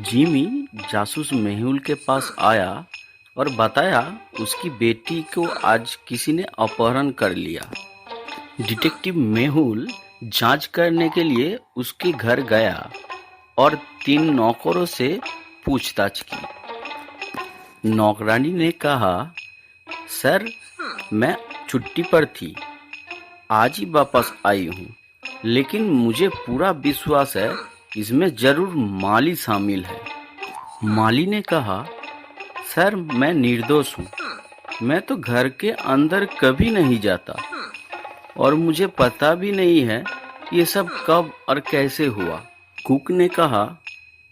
Jimmy जासूस मेहुल के पास आया और बताया उसकी बेटी को आज किसी ने अपहरण कर लिया। डिटेक्टिव मेहुल जांच करने के लिए उसके घर गया और 3 नौकरों से पूछताछ की। नौकरानी ने कहा, सर, मैं छुट्टी पर थी, आज ही वापस आई हूँ, लेकिन मुझे पूरा विश्वास है इसमें जरूर माली शामिल है। माली ने कहा, सर, मैं निर्दोष हूँ, मैं तो घर के अंदर कभी नहीं जाता और मुझे पता भी नहीं है ये सब कब और कैसे हुआ। कुक ने कहा,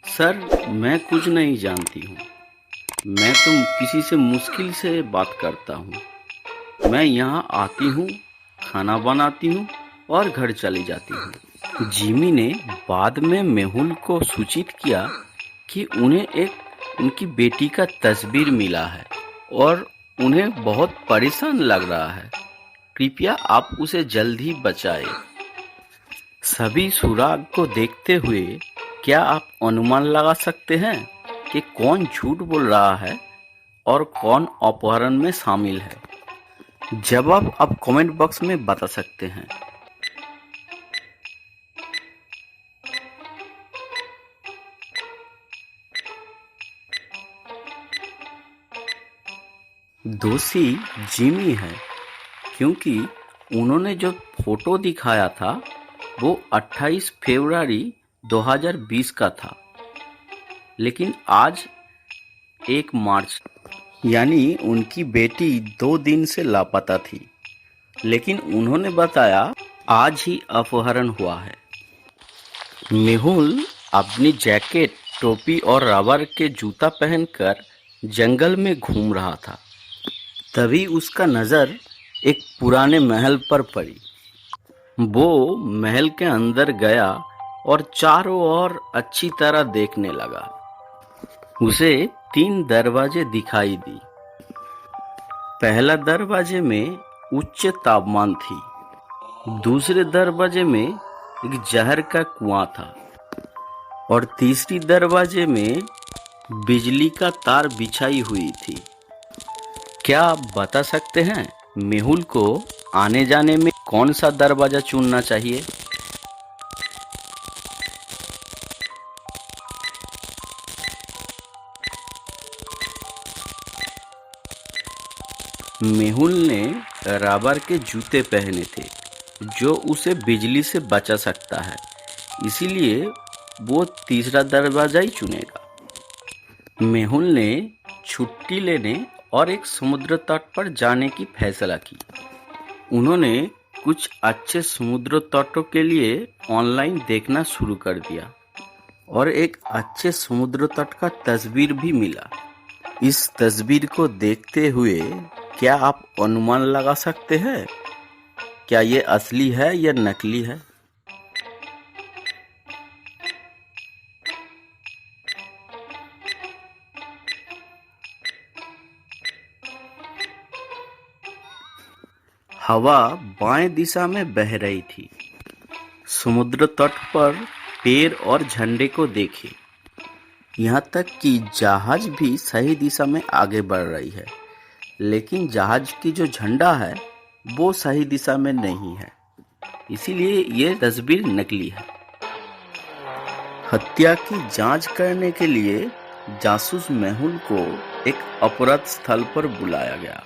सर, मैं कुछ नहीं जानती हूँ, मैं तो किसी से मुश्किल से बात करता हूँ। मैं यहाँ आती हूँ, खाना बनाती हूँ और घर चली जाती हूँ। जिमी ने बाद में मेहुल को सूचित किया कि उन्हें एक उनकी बेटी का तस्वीर मिला है और उन्हें बहुत परेशान लग रहा है। कृपया आप उसे जल्द ही बचाएं। सभी सुराग को देखते हुए क्या आप अनुमान लगा सकते हैं कि कौन झूठ बोल रहा है और कौन अपहरण में शामिल है? जवाब आप कमेंट बॉक्स में बता सकते हैं। दोषी जिमी है, क्योंकि उन्होंने जो फोटो दिखाया था वो 28 फरवरी 2020 का था, लेकिन आज 1 मार्च, यानी उनकी बेटी 2 दिन से लापता थी, लेकिन उन्होंने बताया आज ही अपहरण हुआ है। मेहुल अपनी जैकेट, टोपी और रबर के जूता पहनकर जंगल में घूम रहा था। तभी उसका नज़र एक पुराने महल पर पड़ी। वो महल के अंदर गया और चारों ओर अच्छी तरह देखने लगा। उसे 3 दरवाजे दिखाई दी। पहला दरवाजे में उच्च तापमान थी, दूसरे दरवाजे में एक जहर का कुआं था और तीसरी दरवाजे में बिजली का तार बिछाई हुई थी। क्या आप बता सकते हैं मेहुल को आने जाने में कौन सा दरवाजा चुनना चाहिए? मेहुल ने रबर के जूते पहने थे जो उसे बिजली से बचा सकता है, इसीलिए वो तीसरा दरवाजा ही चुनेगा। मेहुल ने छुट्टी लेने और एक समुद्र तट पर जाने की फैसला की। उन्होंने कुछ अच्छे समुद्र तटों के लिए ऑनलाइन देखना शुरू कर दिया और एक अच्छे समुद्र तट का तस्वीर भी मिला। इस तस्वीर को देखते हुए क्या आप अनुमान लगा सकते हैं क्या ये असली है या नकली है? हवा बाएं दिशा में बह रही थी। समुद्र तट पर पेड़ और झंडे को देखें, यहाँ तक कि जहाज भी सही दिशा में आगे बढ़ रही है, लेकिन जहाज की जो झंडा है वो सही दिशा में नहीं है, इसीलिए ये तस्वीर नकली है। हत्या की जांच करने के लिए जासूस मेहुल को एक अपराध स्थल पर बुलाया गया।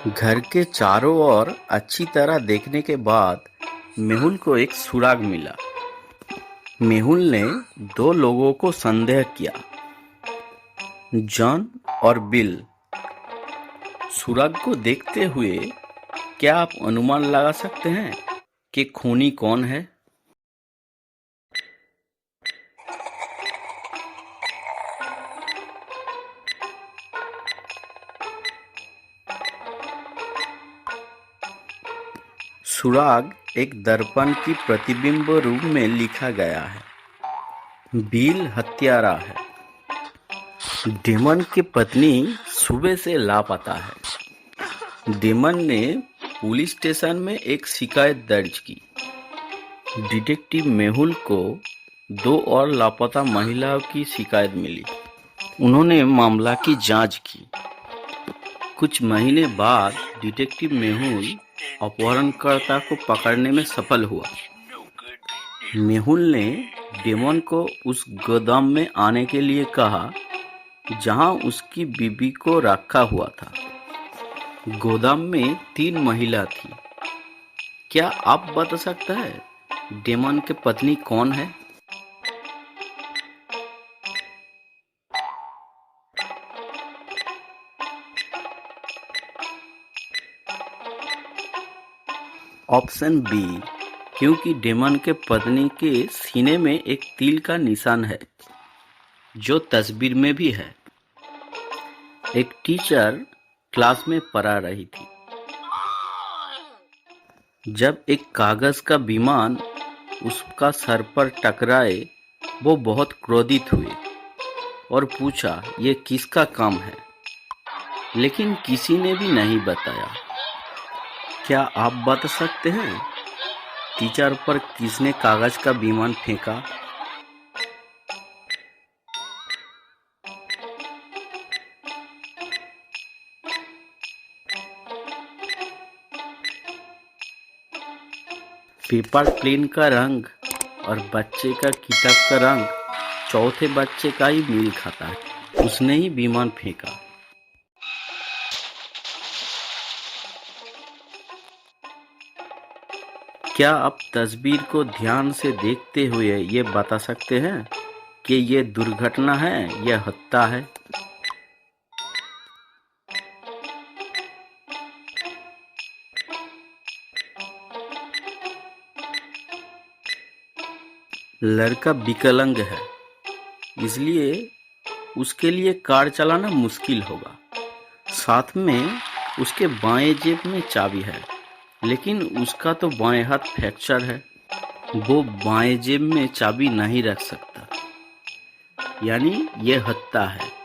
घर के चारों ओर अच्छी तरह देखने के बाद मेहुल को एक सुराग मिला। मेहुल ने 2 लोगों को संदेह किया, जॉन और बिल। सुराग को देखते हुए क्या आप अनुमान लगा सकते हैं कि खूनी कौन है? सुराग एक दर्पण की प्रतिबिंब रूप में लिखा गया है। बिल हत्यारा है। डेमन की पत्नी सुबह से लापता है। डेमन ने पुलिस स्टेशन में एक शिकायत दर्ज की। डिटेक्टिव मेहुल को दो और लापता महिलाओं की शिकायत मिली। उन्होंने मामला की जांच की। कुछ महीने बाद डिटेक्टिव मेहुल अपहरणकर्ता को पकड़ने में सफल हुआ। मेहुल ने डेमन को उस गोदाम में आने के लिए कहा जहां उसकी बीबी को रखा हुआ था। गोदाम में 3 महिला थी। क्या आप बता सकते हैं डेमन की पत्नी कौन है? ऑप्शन बी, क्योंकि डेमन के पत्नी के सीने में एक तिल का निशान है, जो तस्वीर में भी है। एक टीचर क्लास में पढ़ा रही थी। जब एक कागज का विमान उसका सर पर टकराए, वो बहुत क्रोधित हुए और पूछा, ये किसका काम है? लेकिन किसी ने भी नहीं बताया। क्या आप बता सकते हैं टीचर पर किसने कागज का विमान फेंका? पेपर प्लेन का रंग और बच्चे का किताब का रंग चौथे बच्चे का ही मेल खाता है। उसने ही विमान फेंका। क्या आप तस्वीर को ध्यान से देखते हुए ये बता सकते हैं कि ये दुर्घटना है या हत्या है? लड़का विकलांग है, इसलिए उसके लिए कार चलाना मुश्किल होगा। साथ में उसके बाएं जेब में चाबी है, लेकिन उसका तो बाएं हाथ फ्रैक्चर है। वो बाएं जेब में चाबी नहीं रख सकता, यानी ये हत्या है।